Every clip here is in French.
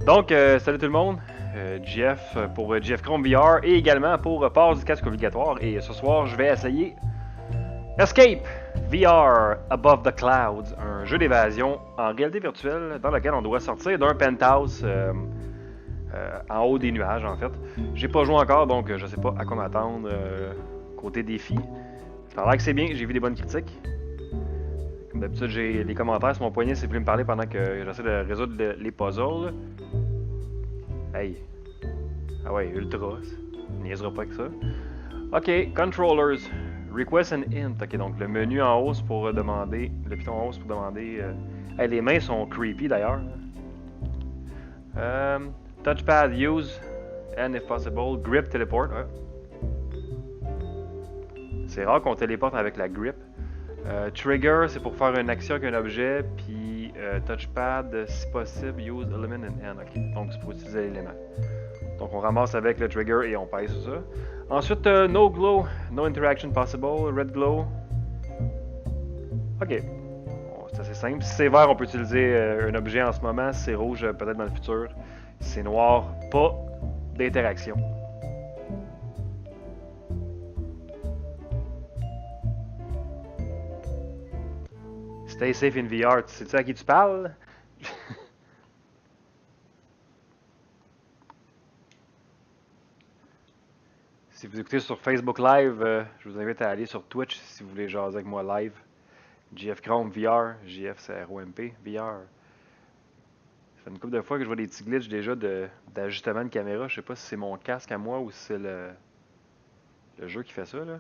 Donc, salut tout le monde, GF pour GF Chrome VR et également pour Passe du casque obligatoire. Et ce soir, je vais essayer Escape VR Above the Clouds, un jeu d'évasion en réalité virtuelle dans lequel on doit sortir d'un penthouse en haut des nuages en fait. J'ai pas joué encore donc je sais pas à quoi m'attendre côté défi. Ça a l'air que c'est bien, j'ai vu des bonnes critiques. Comme d'habitude, j'ai des commentaires sur mon poignet, c'est plus me parler pendant que j'essaie de résoudre les puzzles. Hey, ah ouais, ultra. Niaisera pas avec ça. Ok, controllers. Request an int. Ok, donc le menu en haut c'est pour demander. Le piton en haut c'est pour demander. Hey, les mains sont creepy d'ailleurs. Touchpad use and if possible grip teleport. Ouais. C'est rare qu'on téléporte avec la grip. Trigger c'est pour faire une action avec un objet. Puis touchpad si possible use element and end. Ok, donc c'est pour utiliser l'élément. Donc on ramasse avec le trigger et on pèse sur ça. Ensuite, no glow, no interaction possible, red glow. Ok, bon, c'est assez simple. Si c'est vert, on peut utiliser un objet en ce moment. Si c'est rouge, peut-être dans le futur. Si c'est noir, pas d'interaction. Stay safe in VR, sais-tu à qui tu parles? Si vous écoutez sur Facebook Live, je vous invite à aller sur Twitch si vous voulez jaser avec moi live. GF Chrome VR, GF c'est ROMP, VR. Ça fait une couple de fois que je vois des petits glitches déjà d'ajustement de caméra. Je sais pas si c'est mon casque à moi ou si c'est le jeu qui fait ça là.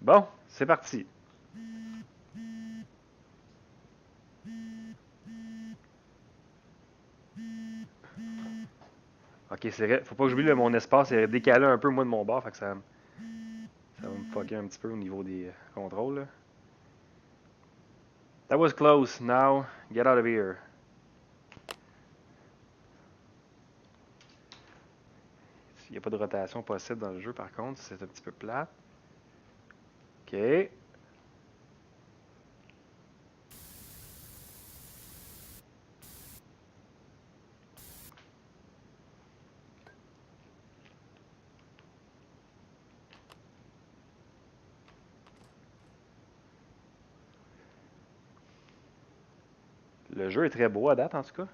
Bon, c'est parti. Ok, c'est vrai. Faut pas que j'oublie mon espace est décalé un peu moi de mon bord, fait que ça va me fucker un petit peu au niveau des contrôles. Là. That was close. Now, get out of here. Il n'y a pas de rotation possible dans le jeu par contre, c'est un petit peu plate. Ok. Le jeu est très beau à date en tout cas.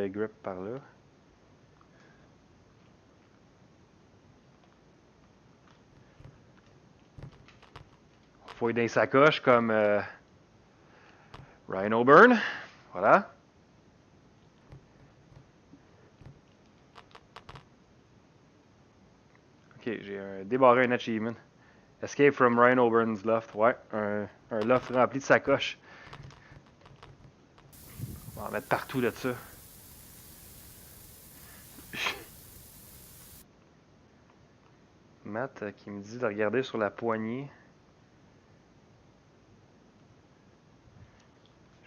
Grip par là. Faut dans les sacoches comme Ryan O'Byrne. Voilà. Ok, j'ai débarré un achievement. Escape from Ryan O'Byrne's loft. Ouais, un loft rempli de sacoches. On va en mettre partout là de ça. Matt qui me dit de regarder sur la poignée.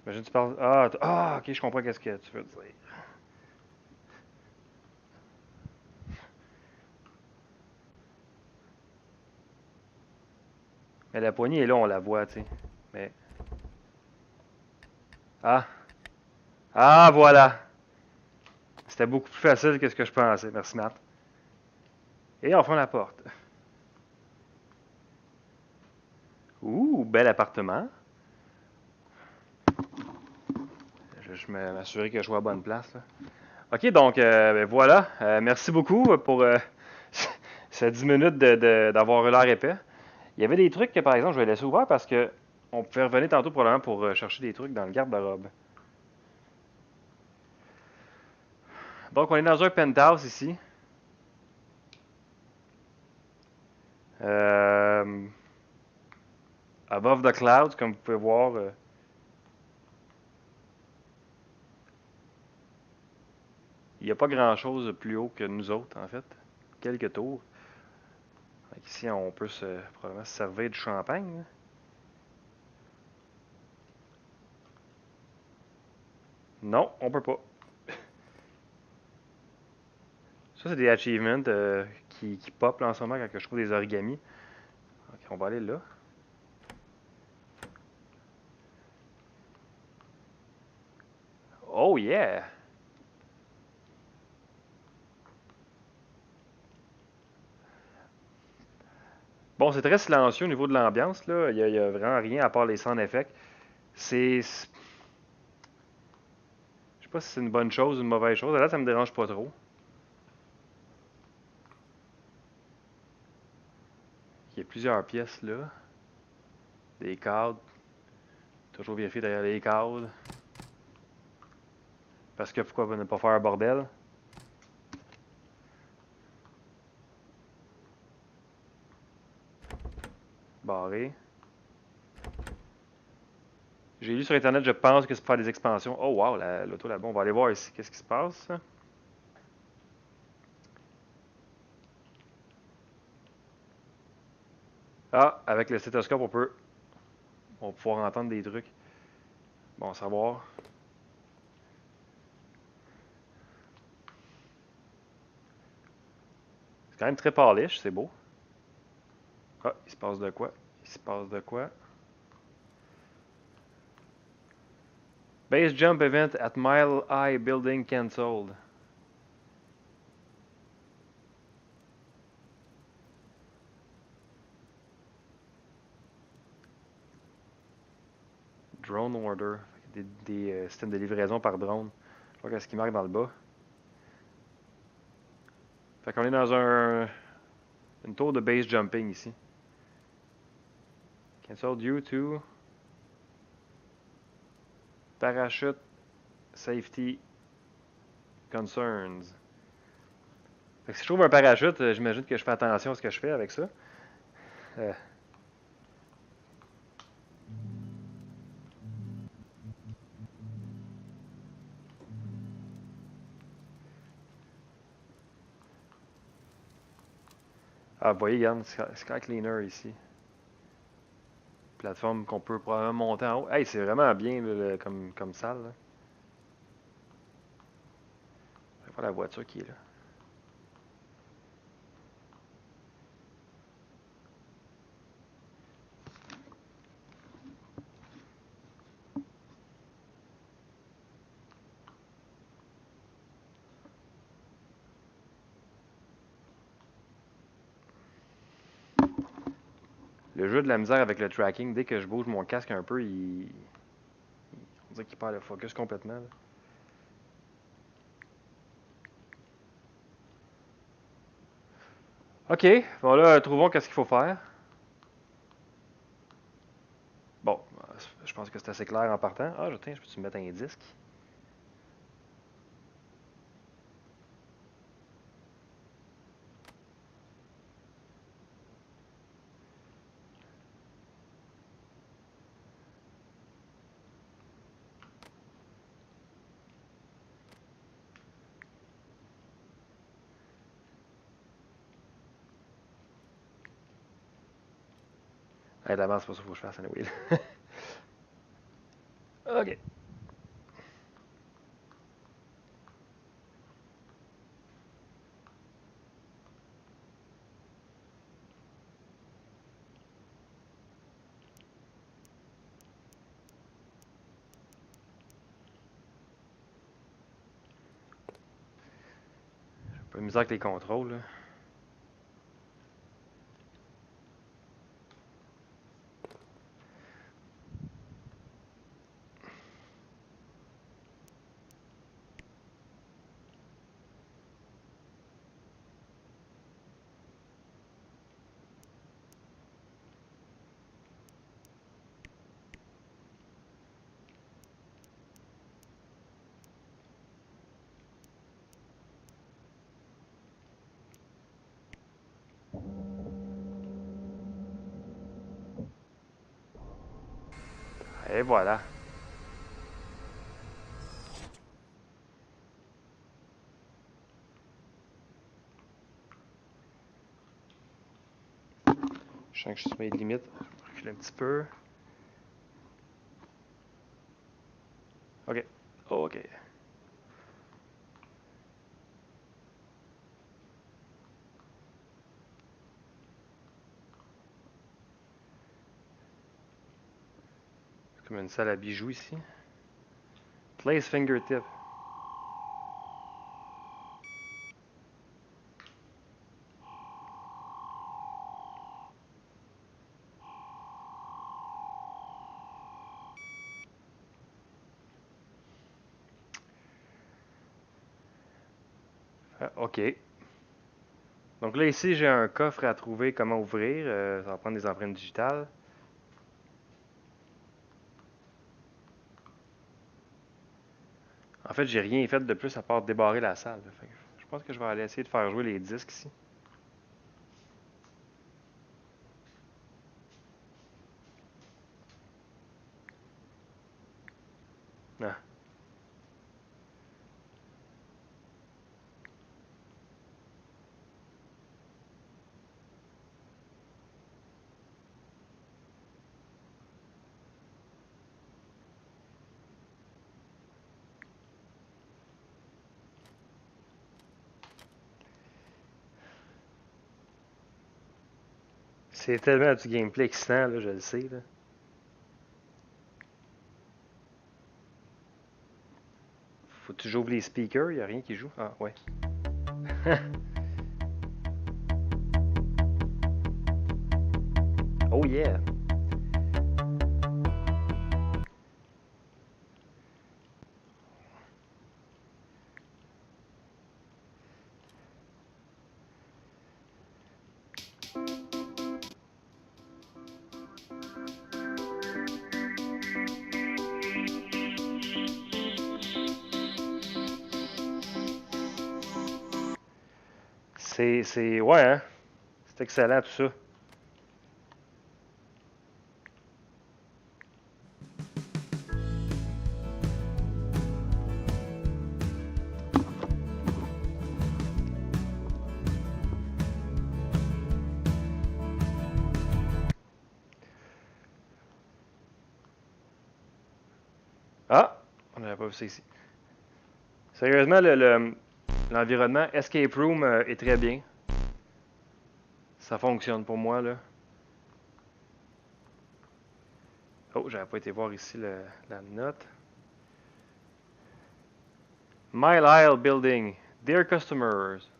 J'imagine que tu parles. Ah, ok, je comprends qu'est-ce que tu veux dire. Mais la poignée est là, on la voit, tu sais. Mais. Ah! Ah, voilà! C'était beaucoup plus facile que ce que je pensais. Merci, Matt. Et enfin la porte. Ouh, bel appartement. Je vais m'assurer que je sois à bonne place. Là. Ok, donc ben voilà. Merci beaucoup pour ces 10 minutes d'avoir l'air épais. Il y avait des trucs que, par exemple, je vais laisser ouvert parce que on pouvait revenir tantôt probablement pour chercher des trucs dans le garde-robe. Donc, on est dans un penthouse ici. Euh, above the clouds, comme vous pouvez voir. Il n'y a pas grand-chose plus haut que nous autres, en fait. Quelques tours. Donc ici, on peut probablement se servir du champagne. Là. Non, on peut pas. Ça, c'est des achievements qui pop là, en ce moment quand je trouve des origamis. Ok, on va aller là. Oh yeah! Bon, c'est très silencieux au niveau de l'ambiance, là. Il y a vraiment rien à part les sound effects. Je sais pas si c'est une bonne chose ou une mauvaise chose. Là, ça me dérange pas trop. Il y a plusieurs pièces là. Des cadres. Toujours vérifier derrière les cadres. Parce que pourquoi ne pas faire un bordel? Barré. J'ai lu sur internet, je pense que c'est pour faire des expansions. Oh wow, l'auto là-bas, on va aller voir ici. Qu'est-ce qui se passe? Ah, avec le stéthoscope, on va pouvoir entendre des trucs. Bon, savoir. C'est quand même très polish, c'est beau. Ah, il se passe de quoi? Il se passe de quoi? Base jump event at Mile High Building cancelled. Drone order. Des systèmes de livraison par drone. Je vois qu'est-ce qui marque dans le bas. Fait qu'on est dans une tour de base jumping ici. Cancelled due to parachute safety concerns. Fait que si je trouve un parachute, j'imagine que je fais attention à ce que je fais avec ça. Euh, vous voyez, regarde, Sky Cleaner ici. Plateforme qu'on peut probablement monter en haut. Hey, c'est vraiment bien là, comme salle. Là. Je vais voir la voiture qui est là. Le jeu de la misère avec le tracking, dès que je bouge mon casque un peu, on dirait qu'il perd le focus complètement. Là. Ok, bon là, trouvons qu'est-ce qu'il faut faire. Bon, je pense que c'est assez clair en partant. Ah, tiens, je peux-tu mettre un disque? Hey, d'avance, c'est pas ça qu'il faut que je fasse, anyway. Ok. J'ai un peu de misère avec les contrôles, là. Et voilà. Je sens que je suis sur mes limites. Je vais reculer un petit peu. Ok. Oh, ok. C'est comme une salle à bijoux ici. Place fingertip. OK. Donc là, ici, j'ai un coffre à trouver comment ouvrir. Ça va prendre des empreintes digitales. En fait, j'ai rien fait de plus à part débarrer la salle. Fait que je pense que je vais aller essayer de faire jouer les disques ici. Ah. C'est tellement du gameplay excitant, là, je le sais. Là. Faut que tu joues les speakers, il n'y a rien qui joue. Ah, ouais. Oh yeah! Ouais, hein? C'est excellent tout ça. Ah! On n'avait pas vu ça ici. Sérieusement, l'environnement Escape Room est très bien. Ça fonctionne pour moi, là. Oh, j'avais pas été voir ici la note. Mile Isle Building. Dear customers,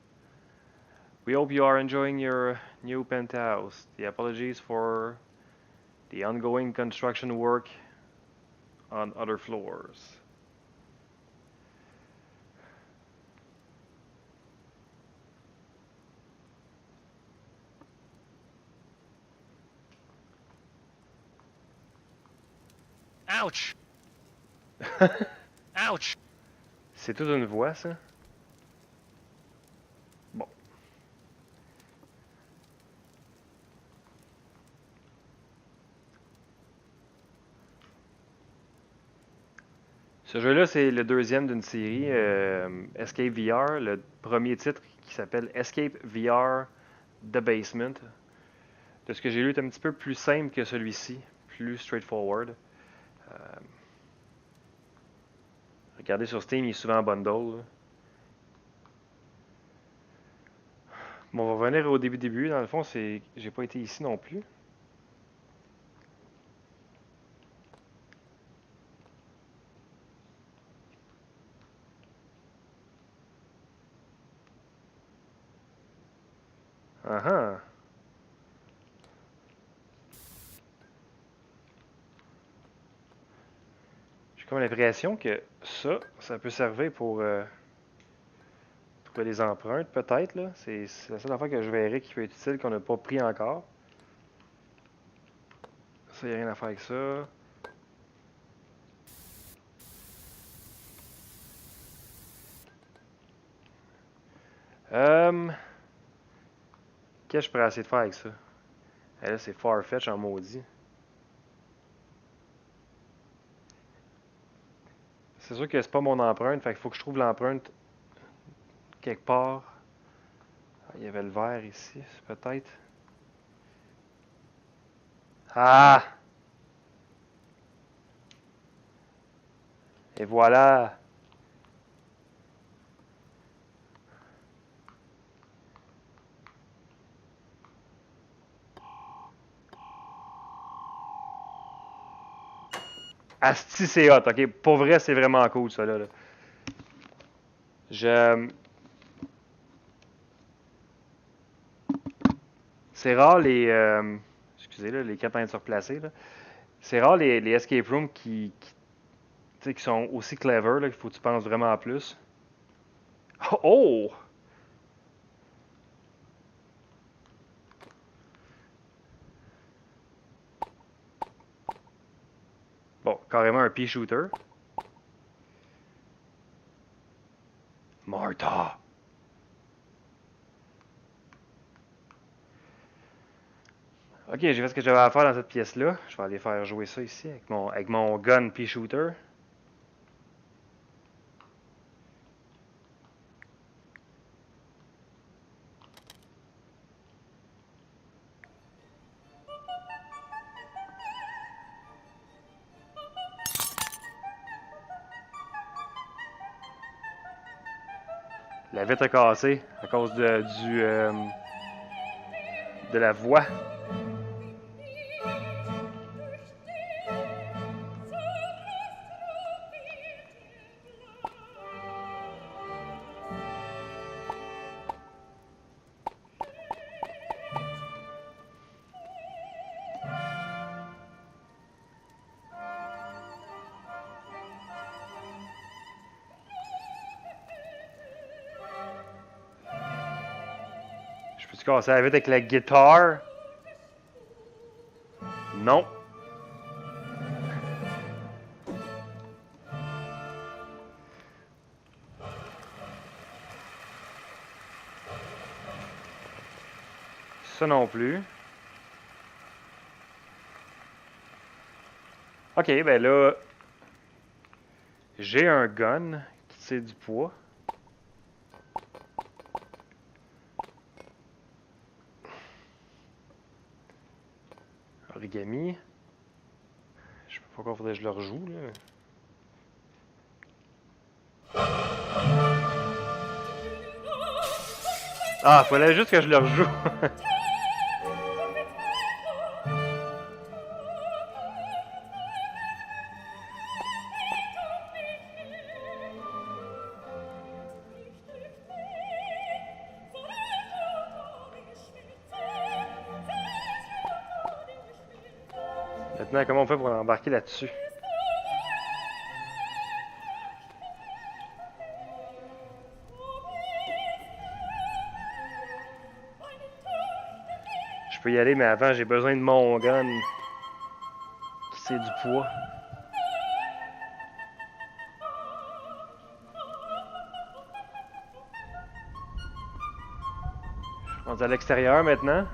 we hope you are enjoying your new penthouse. The apologies for the ongoing construction work on other floors. Ouch! Ouch! C'est toute une voix, ça? Bon. Ce jeu-là, c'est le deuxième d'une série, Escape VR. Le premier titre qui s'appelle Escape VR The Basement. De ce que j'ai lu, est un petit peu plus simple que celui-ci, plus straightforward. Euh, regardez sur Steam, il est souvent en bundle. Là. Bon, on va revenir au début. Dans le fond, j'ai pas été ici non plus. Ah ah. J'ai comme l'impression que ça peut servir pour trouver des empreintes, peut-être. Là. C'est la seule affaire que je verrai qui peut être utile qu'on n'a pas pris encore. Ça, il n'y a rien à faire avec ça. Qu'est-ce que je pourrais essayer de faire avec ça? Eh, là, c'est Farfetch en maudit. C'est sûr que c'est pas mon empreinte, fait qu'il faut que je trouve l'empreinte quelque part. Ah, il y avait le vert ici, peut-être. Ah! Et voilà! Asti, c'est hot, ok? Pour vrai, c'est vraiment cool, ça, là. Je... C'est rare excusez, là, les cartes surplacées, là. C'est rare les escape rooms qui sont aussi clever, là, qu'il faut que tu penses vraiment plus. Oh! pea shooter. Martha! Ok, j'ai fait ce que j'avais à faire dans cette pièce-là. Je vais aller faire jouer ça ici avec mon gun pea shooter. La vitre est cassée à cause de la voix. Je peux-tu casser la vitre avec la guitare? Non. Ça non plus. Ok, ben là, j'ai un gun qui tire du poids. Origami. Je sais pas pourquoi faudrait que je le rejoue, là. Ah, fallait juste que je le rejoue. Maintenant, comment on fait pour embarquer là-dessus? Je peux y aller, mais avant, j'ai besoin de mon gun qui tire du poids. On est à l'extérieur maintenant.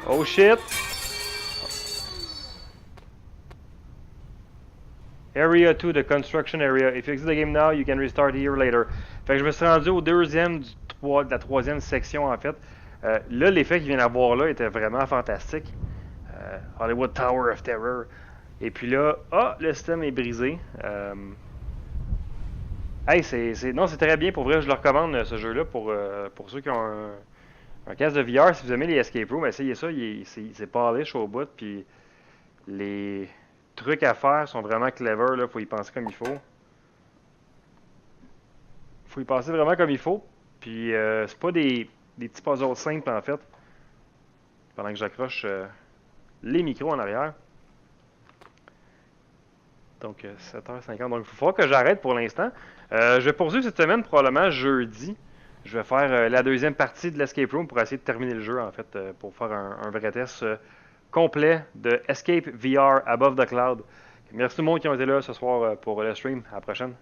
Oh shit! Area 2, the construction area. If you exit the game now, you can restart here later. Fait que je me suis rendu au deuxième de la troisième section en fait. Là, l'effet qu'il vient d'avoir là était vraiment fantastique. Hollywood Tower of Terror. Et puis là, le système est brisé. Hey, non, c'est très bien. Pour vrai, je le recommande ce jeu-là pour ceux qui ont un casque de VR. Si vous aimez les escape rooms, essayez ça. C'est polish au bout. Puis les trucs à faire sont vraiment clever. Là, faut y penser comme il faut. Faut y penser vraiment comme il faut. Puis c'est pas des petits puzzles simples en fait. Pendant que j'accroche les micros en arrière. Donc 7h50. Donc il faut falloir que j'arrête pour l'instant. Je vais poursuivre cette semaine, probablement jeudi. Je vais faire la deuxième partie de l'Escape Room pour essayer de terminer le jeu en fait. Pour faire un vrai test complet de Escape VR Above the Cloud. Merci tout le monde qui ont été là ce soir pour le stream. À la prochaine.